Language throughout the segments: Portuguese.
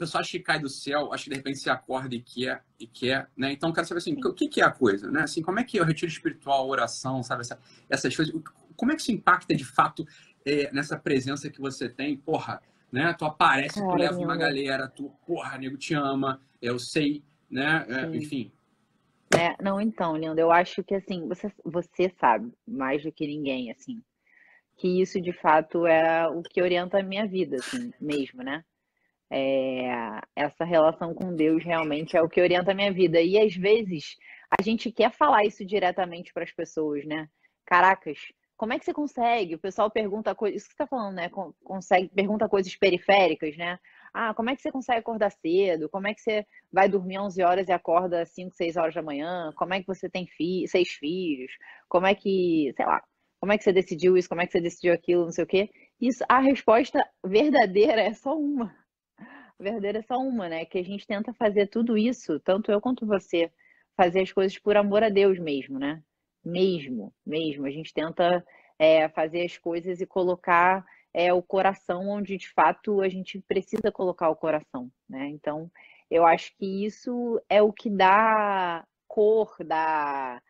pessoa acha que cai do céu, acha que de repente você acorda e quer, né? Então, eu quero saber assim, o que é a coisa, né? Assim, como é que é o retiro espiritual, a oração, sabe? Essas coisas, como é que isso impacta de fato nessa presença que você tem? Porra, né? Tu aparece, tu Cara, leva uma lindo. galera, porra, nego te ama, eu sei, né? Sim. Enfim. Não, então, lindo, eu acho que assim, você sabe mais do que ninguém, assim, que isso de fato é o que orienta a minha vida, assim, mesmo, né? Essa relação com Deus realmente é o que orienta a minha vida. E às vezes a gente quer falar isso diretamente para as pessoas, né? Caracas, como é que você consegue? O pessoal pergunta coisas, isso que você está falando, né? Consegue, pergunta coisas periféricas, né? Ah, como é que você consegue acordar cedo? Como é que você vai dormir 11 horas e acorda 5, 6 horas da manhã? Como é que você tem 6 filhos? Como é que, sei lá, como é que você decidiu isso? Como é que você decidiu aquilo? Não sei o quê. Isso, a resposta verdadeira é só uma. A verdadeira é só uma, né? Que a gente tenta fazer tudo isso, tanto eu quanto você, fazer as coisas por amor a Deus mesmo, né? Mesmo. A gente tenta fazer as coisas e colocar o coração onde de fato a gente precisa colocar o coração, né? Então, eu acho que isso é o que dá cor, dá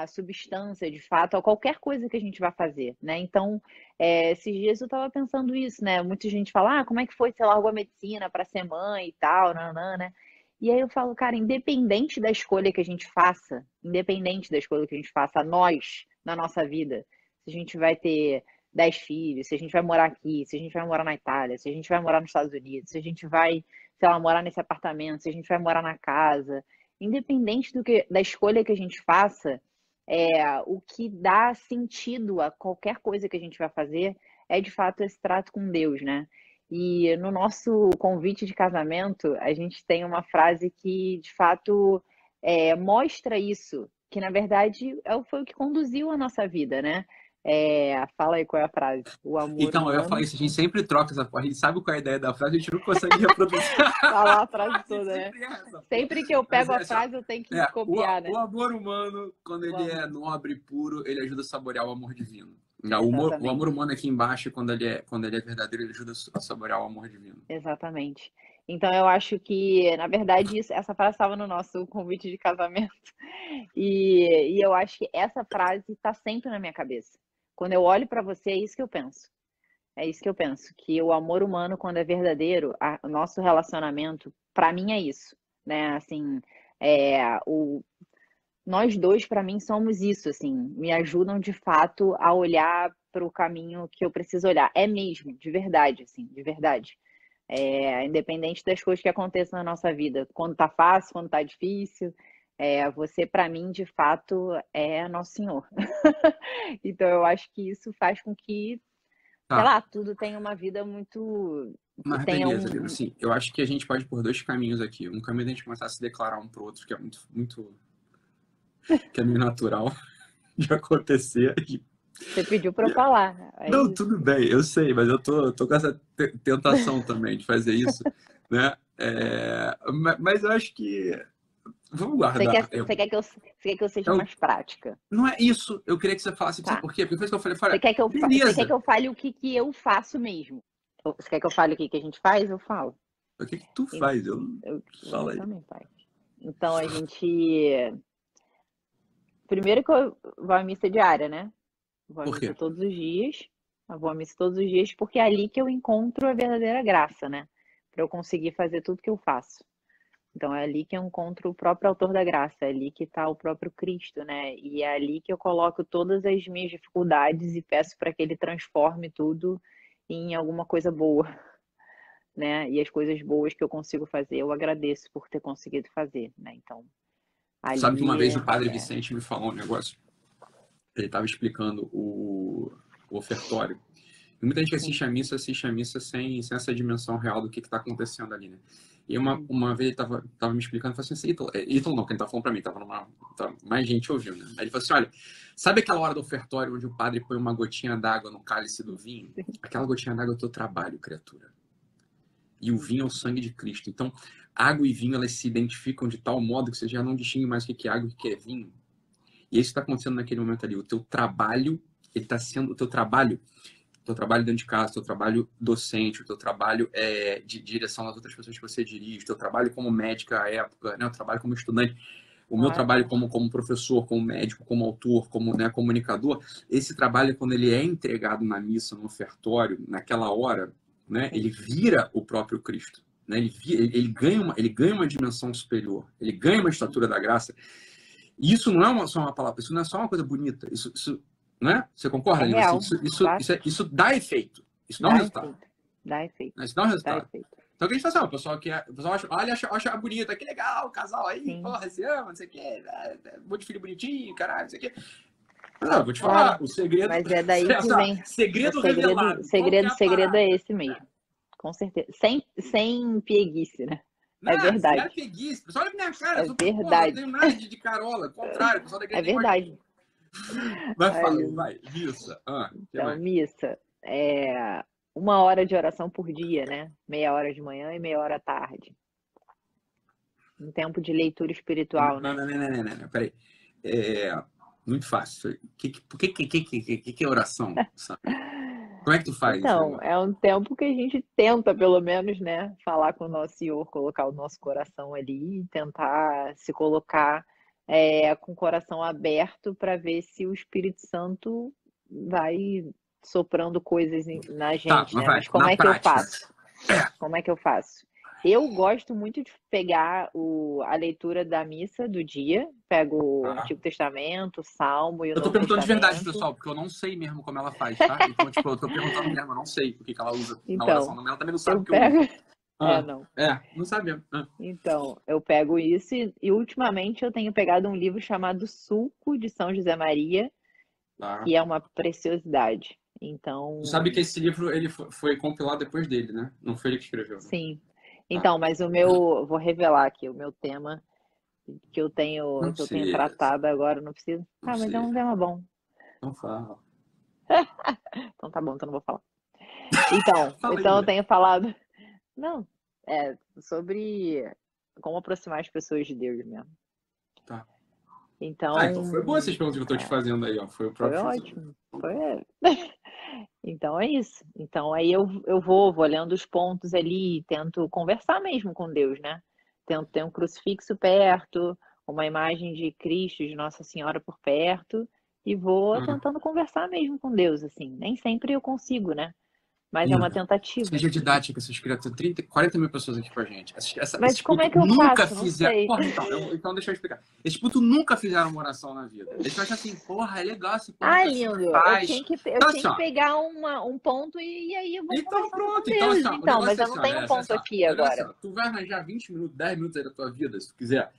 substância de fato a qualquer coisa que a gente vai fazer, né? Então, esses dias eu estava pensando isso, né? Muita gente fala, como é que foi, você largou a medicina para ser mãe e tal, nanã, né? E aí eu falo, cara, independente da escolha que a gente faça, nós, na nossa vida, se a gente vai ter 10 filhos, se a gente vai morar aqui, se a gente vai morar na Itália, se a gente vai morar nos Estados Unidos, se a gente vai, sei lá, morar nesse apartamento, se a gente vai morar na casa, independente da escolha que a gente faça, o que dá sentido a qualquer coisa que a gente vai fazer é de fato esse trato com Deus, né? E no nosso convite de casamento, a gente tem uma frase que de fato mostra isso, que na verdade foi o que conduziu a nossa vida, né? Fala aí qual é a frase. O amor Então, eu ia falar humano. isso, a gente sempre troca essa porra, a gente sabe qual é a ideia da frase, a gente não consegue reproduzir. Falar a frase A gente toda, né? sempre erra essa porra. Sempre que eu Mas pego é a assim, ó, frase, eu tenho que copiar, né? o amor humano, quando O ele é amor. nobre e puro, ele ajuda a saborear o amor divino. O amor Exatamente. humano aqui embaixo, quando ele é verdadeiro, ele ajuda a saborear o amor divino. Exatamente. Então eu acho que, na verdade, essa frase estava no nosso convite de casamento. E eu acho que essa frase está sempre na minha cabeça. Quando eu olho para você, é isso que eu penso. É isso que eu penso, que o amor humano, quando é verdadeiro, o nosso relacionamento, para mim é isso, né? Assim, nós dois, para mim, somos isso, assim, me ajudam de fato a olhar para o caminho que eu preciso olhar. É mesmo, de verdade, assim, de verdade. Independente das coisas que aconteçam na nossa vida, quando tá fácil, quando tá difícil, você para mim de fato é Nosso Senhor. Então eu acho que isso faz com que, sei Tá, lá, tudo tenha uma vida muito, mas tenha beleza, Lino. Assim, eu acho que a gente pode ir por dois caminhos aqui. Um caminho é a gente começar a se declarar um pro outro, que é muito, que é meio natural de acontecer. você pediu para eu falar, é Não, isso. tudo bem, eu sei, mas eu tô com essa tentação também de fazer isso, né? Mas eu acho que vamos Você quer, guardar. você quer que eu seja mais prática? Não é isso. Eu queria que você falasse, sabe Tá. por quê? Porque depois que eu falei, Você quer que beleza. eu fale o que eu faço mesmo? Você quer que eu fale o que a gente faz? Eu falo. O que que tu E- faz? Você Fala aí. também faz. Então a gente. Primeiro que eu vou à missa diária, né? Vou à Por quê? missa todos os dias. Eu vou à missa todos os dias porque é ali que eu encontro a verdadeira graça, né? Para eu conseguir fazer tudo que eu faço. Então é ali que eu encontro o próprio autor da graça, é ali que está o próprio Cristo, né? E é ali que eu coloco todas as minhas dificuldades e peço para que ele transforme tudo em alguma coisa boa, né? E as coisas boas que eu consigo fazer, eu agradeço por ter conseguido fazer, né? Então, Sabe que uma ali vez o padre Vicente me falou um negócio. Ele estava explicando o ofertório. E muita gente que sim, assiste a missa sem essa dimensão real do que está acontecendo ali, né? E uma vez ele tava me explicando, falou assim, Ítalo não, quem tá falando para mim, tava mais gente ouvindo, né? Aí ele falou assim, olha, sabe aquela hora do ofertório onde o padre põe uma gotinha d'água no cálice do vinho? Aquela gotinha d'água é o teu trabalho, criatura. E o vinho é o sangue de Cristo. Então, água e vinho, elas se identificam de tal modo que você já não distingue mais o que é água e o que é vinho. E isso está acontecendo naquele momento ali. O teu trabalho, ele está sendo o teu trabalho. teu trabalho dentro de casa, teu trabalho docente, o teu trabalho de direção das outras pessoas que você dirige, teu trabalho como médica à época, né, o trabalho como estudante, o meu trabalho como professor, como médico, como autor, como, né, comunicador, esse trabalho, quando ele é entregado na missa, no ofertório, naquela hora, né, ele vira o próprio Cristo. Né? Ele ganha uma dimensão superior, ele ganha uma estatura da graça. E isso não é só uma palavra, isso não é só uma coisa bonita. Isso né? Você concorda, Lina? real, claro. Isso dá efeito. Isso dá um Dá resultado. efeito. Dá efeito. Isso dá um Dá resultado. efeito. Então, o que a gente faz assim, o pessoal acha bonita, que legal, o casal aí, Sim. porra, se ama, não sei o quê, um monte de filho bonitinho, caralho, não sei o quê. Mas, vou te falar, o segredo... Mas é daí que vem... Segredo revelado. Segredo é esse mesmo. Com certeza. Sem pieguice, né? Não, é verdade. Zero preguiça. Pessoal, olha pra minha cara. É verdade. Porra, não tenho nada de carola. Ao contrário, o pessoal da igreja É verdade. Vai, fala, vai. Missa. Então, missa. 1 hora de oração por dia, né? Meia hora de manhã e meia hora à tarde. Um tempo de leitura espiritual, né? Não. Peraí. Muito fácil. O que é oração? Sabe? Como é que tu faz Então, isso? é um tempo que a gente tenta, pelo menos, né? Falar com o nosso Senhor, colocar o nosso coração ali, tentar se colocar com o coração aberto para ver se o Espírito Santo vai soprando coisas na gente, né? Mas como é que eu faço? Como é que eu faço? Eu gosto muito de pegar a leitura da missa do dia, pego o Antigo Testamento, o Salmo e o Novo Testamento. Eu tô perguntando de verdade, pessoal, porque eu não sei mesmo como ela faz, tá? Então, tipo, eu tô perguntando mesmo, eu não sei o que ela usa na oração. Ela também não sabe o que eu uso. Não sabe mesmo. Então, eu pego isso e ultimamente eu tenho pegado um livro chamado Sulco de São José Maria, que é uma preciosidade. Então... Tu sabe que esse livro ele foi compilado depois dele, né? Não foi ele que escreveu. Né? Sim. Então, mas vou revelar aqui o meu tema que eu tenho tratado agora, não preciso. Mas é um tema bom. Não fala. Então tá bom, então não vou falar. Então eu tenho falado. Não, sobre como aproximar as pessoas de Deus mesmo. Tá. Então foi boa essas perguntas que eu tô te fazendo aí, ó. Foi ótimo. Então é isso. Então aí eu vou olhando os pontos ali e tento conversar mesmo com Deus, né? Tento ter um crucifixo perto, uma imagem de Cristo, de Nossa Senhora por perto, e vou tentando conversar mesmo com Deus, assim. Nem sempre eu consigo, né? Mas é uma tentativa. Seja didática, essas criaturas. 40 mil pessoas aqui com a gente. Mas como é que eu faço? Não sei. Porra, então deixa eu explicar. Esses putos nunca fizeram uma oração na vida. Eles acham assim, porra, é legal esse ponto. Lindo. Eu tinha que pegar um ponto e aí eu vou então, pronto. Com Deus. Então, mas eu não tenho um ponto aqui agora. Tu vai arranjar 20 minutos, 10 minutos aí da tua vida, se tu quiser,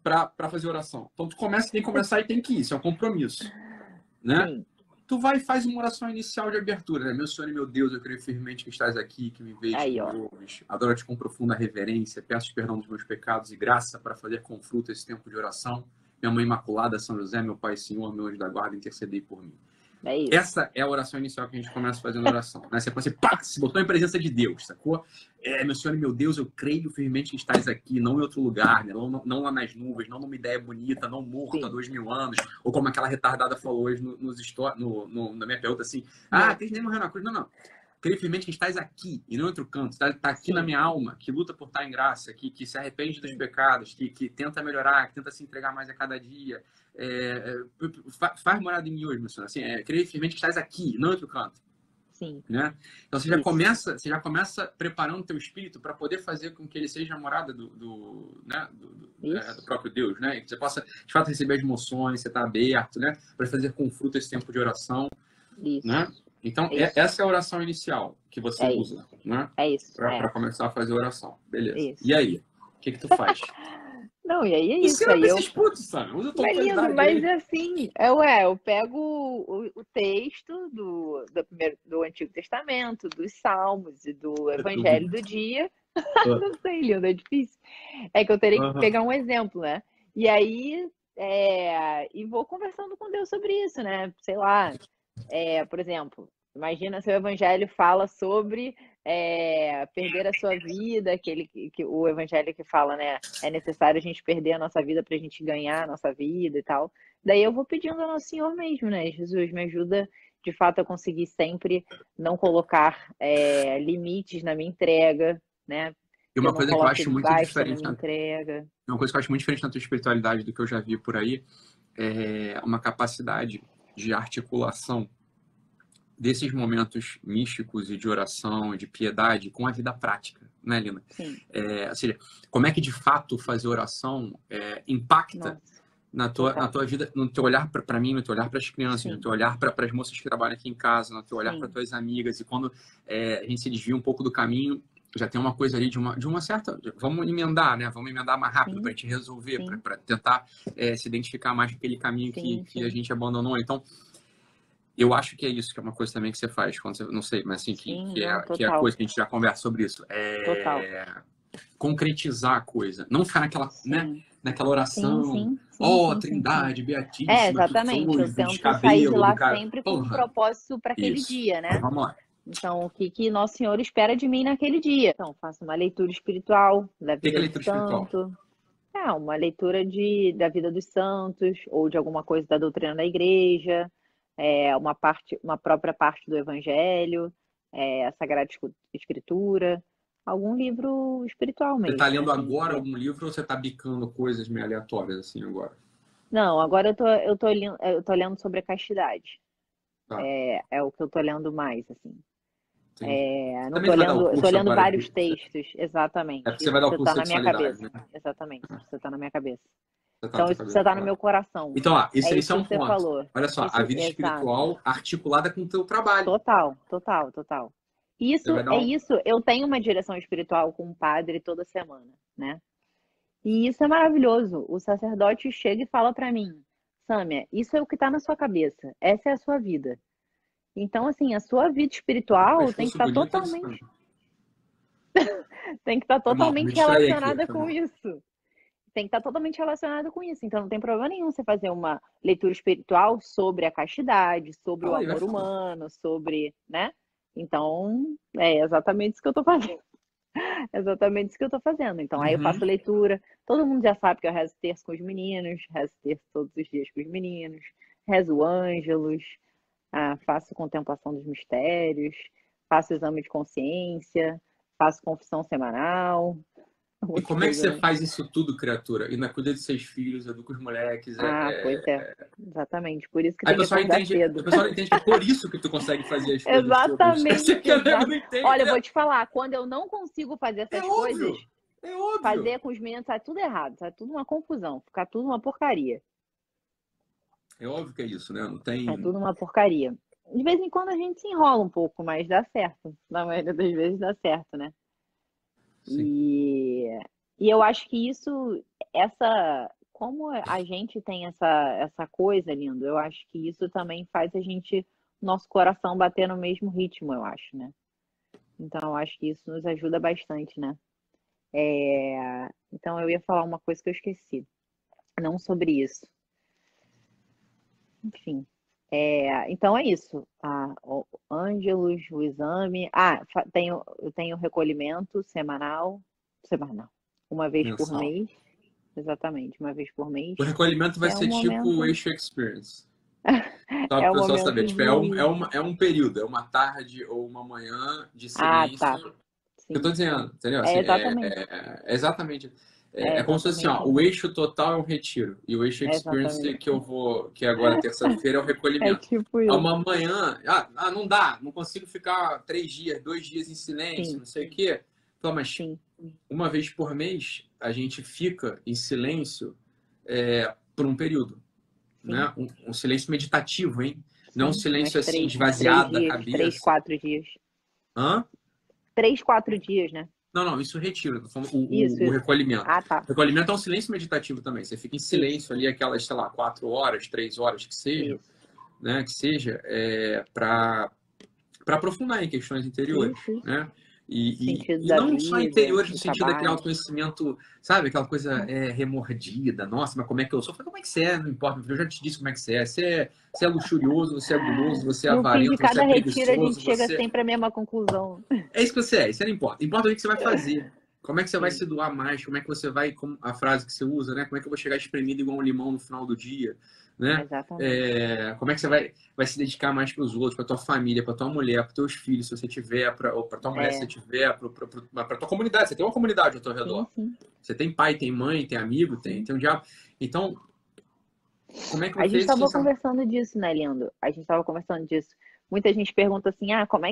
pra fazer oração. Então, tu tem que começar e tem que ir. Isso é um compromisso. Né? Sim. Tu vai e faz uma oração inicial de abertura, né? Meu Senhor e meu Deus, eu creio firmemente que estás aqui, que me vês, que me ouves. Adoro-te com profunda reverência, peço perdão dos meus pecados e graça para fazer com fruto esse tempo de oração. Minha Mãe Imaculada, São José, meu Pai Senhor, meu anjo da guarda, intercedei por mim. É isso. Essa é a oração inicial que a gente começa fazendo a oração. Né? Você se botou em presença de Deus, sacou? Meu Senhor e meu Deus, eu creio firmemente que estás aqui, não em outro lugar, né? não lá nas nuvens, não numa ideia bonita, não morto há 2000 anos, ou como aquela retardada falou hoje na minha pergunta assim, Cristo nem morreu na cruz. Não. Creio firmemente que estás aqui e não em outro canto. Está aqui na minha alma, que luta por estar em graça, que se arrepende dos pecados, que tenta melhorar, que tenta se entregar mais a cada dia. Faz morada em mim hoje, meu Senhor. Assim, creio firmemente que estás aqui, não em outro canto. Sim. Né? Então você já começa preparando o teu espírito para poder fazer com que ele seja a morada do próprio Deus, né? E que você possa, de fato, receber as emoções, você está aberto, né? Para fazer com fruto esse tempo de oração. Isso. Né? Então, essa é a oração inicial que você usa, né? É isso. Para começar a fazer a oração. Beleza. Isso. E aí? O que tu faz? Não, e aí é isso. Ensina esses putos, sabe? Usa tua lindo, mas assim, eu pego o texto do Antigo Testamento, dos Salmos e do Evangelho do dia. Não sei, lindo, é difícil. É que eu teria que pegar um exemplo, né? E aí, e vou conversando com Deus sobre isso, né? Sei lá, por exemplo, imagina se o Evangelho fala sobre perder a sua vida, o Evangelho que fala, né? É necessário a gente perder a nossa vida para a gente ganhar a nossa vida e tal. Daí eu vou pedindo ao Nosso Senhor mesmo, né? Jesus, me ajuda de fato eu consegui sempre não colocar limites na minha entrega, né? E Que eu uma não coisa que eu coloque acho muito basta na diferente, minha entrega. uma coisa que eu acho muito diferente na tua espiritualidade do que eu já vi por aí, é uma capacidade de articulação desses momentos místicos e de oração e de piedade com a vida prática, né, Lina? Sim. Ou seja, como é que de fato fazer oração impacta Nossa, na tua vida, no teu olhar para mim, no teu olhar para as crianças, sim, no teu olhar para as moças que trabalham aqui em casa, no teu olhar para sim, tuas amigas. E quando a gente se desvia um pouco do caminho, já tem uma coisa ali de uma certa. Vamos emendar, né? Vamos emendar mais rápido para a sim, gente resolver, sim, para tentar se identificar mais com aquele caminho sim, que a sim, gente abandonou. Então, eu acho que é isso, que é uma coisa também que você faz, quando você, não sei, mas assim, sim, não, que é a total, coisa que a gente já conversa sobre isso. total. Concretizar a coisa. Não ficar né, Sim, naquela sim, oração, sim, sim, ó, sim, sim, sim. Trindade, Beatíssima, que Exatamente. Eu sois do tento sair de descabelo do lá cara. sempre com um Porra, propósito para aquele isso. dia, Então, né? vamos lá. Então, o que que Nosso Senhor espera de mim naquele dia? Então, faço uma leitura espiritual da O que é vida de leitura espiritual? santo. Uma leitura da vida dos santos, ou de alguma coisa da doutrina da igreja, uma própria parte do Evangelho, a Sagrada Escritura, algum livro espiritual Você está mesmo, lendo assim. agora algum livro ou você está bicando coisas meio aleatórias assim agora? Não, agora eu tô lendo sobre a castidade. Tá, É o que eu tô lendo mais, assim. entendi. Não Também tô você vai dar o lendo, eu tô curso lendo agora vários textos, é exatamente. porque você Isso vai dar o precisa curso estar de na minha sexualidade, cabeça. né? Exatamente, isso precisa estar na minha cabeça. Você tá na Então, tua isso cabeça. precisa estar no Tá. meu coração. Então, É isso isso é que um você ponto. falou. Olha só, Isso, a vida exato. espiritual articulada com o teu trabalho. Total, total, total. Você Isso vai dar é um... isso. Eu tenho uma direção espiritual com um padre toda semana, né? E isso é maravilhoso. O sacerdote chega e fala pra mim, Sâmia, isso é o que tá na sua cabeça. Essa é a sua vida. Então, assim, a sua vida espiritual tem que Pescoço estar bonito, Alessandro. totalmente, tem que estar Foi mal, me totalmente distraí aqui. relacionada Foi com mal. isso. Tem que estar totalmente relacionado com isso. Então, não tem problema nenhum você fazer uma leitura espiritual sobre a castidade, sobre o Fala aí, vai amor falando. humano, sobre, né? Então, é exatamente isso que eu tô fazendo. É exatamente isso que eu tô fazendo. Então, aí eu Uhum. faço leitura. Todo mundo já sabe que eu rezo terço com os meninos, rezo terço todos os dias com os meninos, rezo ângelos, faço contemplação dos mistérios, faço exame de consciência, faço confissão semanal, um E monte de como é que coisa, você né? faz isso tudo, criatura? E na cuida de seus filhos, educa os moleques. Pois é, exatamente. Por isso que Aí tem que acordar o cedo. pessoal não entende que é por isso que tu consegue fazer as coisas todas. Esse Exatamente, que o nego exato. não entende, Olha, eu entendeu? vou te falar, quando eu não consigo fazer É essas coisas, óbvio. É óbvio. fazer com os meninos sai tudo errado, sai tudo uma confusão, fica tudo uma porcaria. É óbvio que é isso, né? Não É tem. tudo uma porcaria. De vez em quando a gente se enrola um pouco, mas dá certo. Na maioria das vezes dá certo, né? Sim. E, e eu acho que como a gente tem essa coisa, lindo, eu acho que isso também faz nosso coração bater no mesmo ritmo, eu acho, né? Então, eu acho que isso nos ajuda bastante, né? Então, eu ia falar uma coisa que eu esqueci, não sobre isso. Enfim. Então é isso. O Ângelos, o exame. Eu tenho recolhimento semanal, uma vez por Mensal. mês, exatamente, uma vez por mês, O recolhimento que vai ser tipo o Eixo Experience. Só para é o um pessoal saber. momento Tipo, de. é um período, é uma tarde ou uma manhã de Tá, silêncio. Que eu tô sim. dizendo, entendeu? É Assim, exatamente, é exatamente. é É como se fosse assim, ó, exatamente o isso. eixo total é um retiro. E o eixo É experience exatamente. que eu vou, que agora terça-feira é o É recolhimento. tipo É isso. uma manhã, não dá, não consigo ficar 3 dias, 2 dias em silêncio, Sim, não sei o quê. Então, mas sim, uma vez por mês a gente fica em silêncio por um período, sim, né? Um silêncio meditativo, hein? Não um sim. silêncio assim Uns três esvaziado da dias, três, cabeça. 4 dias. Hã? 3, 4 dias, né? Não, isso retiro, tô falando Isso, o isso. recolhimento. Tá. O recolhimento é um silêncio meditativo também. Você fica em Isso, silêncio ali, aquelas, sei lá, 4 horas, 3 horas que sejam, isso. né? Que seja, para aprofundar em questões interiores, Isso. né? Sentido E da não só vida, interiores no o sentido daquele trabalho. autoconhecimento, sabe? Aquela coisa remordida. Nossa, mas como é que eu sou? Como é que você é? Não importa, eu já te disse como é que você é. Você é luxurioso, você é guloso, você é No fim de avarento, você cada é retiro, a gente preguiçoso, chega você... sempre à mesma conclusão. É isso que você é, isso não importa. Importa o que você vai fazer. Como é que você vai sim, se doar mais? Como é que você vai, a frase que você usa, né? Como é que eu vou chegar espremido igual um limão no final do dia, né? exatamente. Como é que você vai se dedicar mais para os outros, para tua família, para tua mulher, para teus filhos, se você tiver, ou para tua mulher, se você É, tiver, para tua comunidade. Você tem uma comunidade ao teu sim, redor. sim. Você tem pai, tem mãe, tem amigo, Sim. tem um diabo. Então, como é que A gente vocês... estava conversando disso, né, Lindo? A gente estava conversando disso. Muita gente pergunta assim, como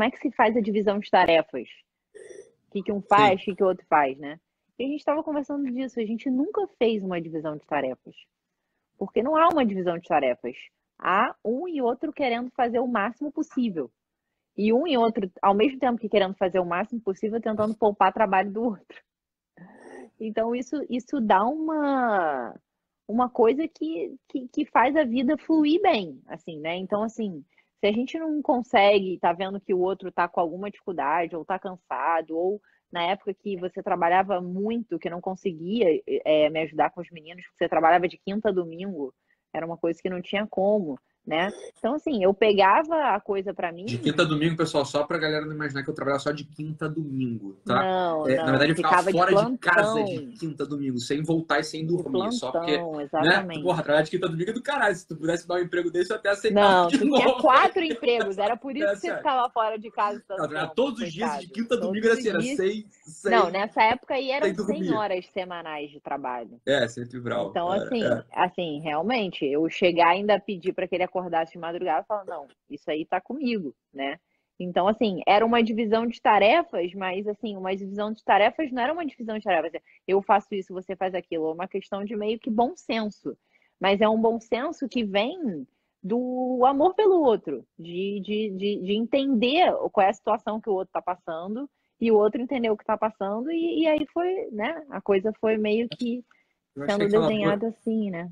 é que se faz a divisão de tarefas? O que que um Sim, faz, o que que o outro faz, né? E a gente estava conversando disso. A gente nunca fez uma divisão de tarefas, porque não há uma divisão de tarefas. Há um e outro querendo fazer o máximo possível. E um e outro, ao mesmo tempo que querendo fazer o máximo possível, tentando poupar trabalho do outro. Então, isso dá uma coisa que faz a vida fluir bem, assim, né? Então, assim, se a gente não consegue, tá vendo que o outro tá com alguma dificuldade, ou tá cansado, ou na época que você trabalhava muito, que não conseguia me ajudar com os meninos, porque você trabalhava de quinta a domingo, era uma coisa que não tinha como, né? Então, assim, eu pegava a coisa para de quinta a mim. domingo, pessoal, só pra galera não imaginar que eu trabalhava só de quinta a domingo, tá? Não, Na não, verdade, eu ficava ficava de fora de casa de plantão, quinta a domingo, sem voltar e sem de dormir, só porque, plantão, né? Porra, exatamente. trabalhar de quinta a domingo é do caralho. Se tu pudesse dar um emprego desse, eu até aceitava Não, de tu tinha novo. 4 empregos, era por isso É que você sério. ficava fora de casa Eu tanto trabalhava tempo, todos os dias de coitado. quinta a domingo, Todos era os assim, era dias. sem, Não, sem, nessa época aí sem eram 100 dormir. horas semanais de trabalho. É, sempre bravo, Então, cara. assim, realmente, eu chegar e ainda pedir para que ele acordasse de madrugada, eu falo, não, isso aí tá comigo, né? Então, assim, era uma divisão de tarefas, mas, assim, uma divisão de tarefas não era uma divisão de tarefas. Eu faço isso, você faz aquilo. É uma questão de meio que bom senso. Mas é um bom senso que vem do amor pelo outro, de entender qual é a situação que o outro está passando e o outro entender o que está passando. E aí foi, né? A coisa foi meio que Eu acho que sendo aquela. desenhada assim, né?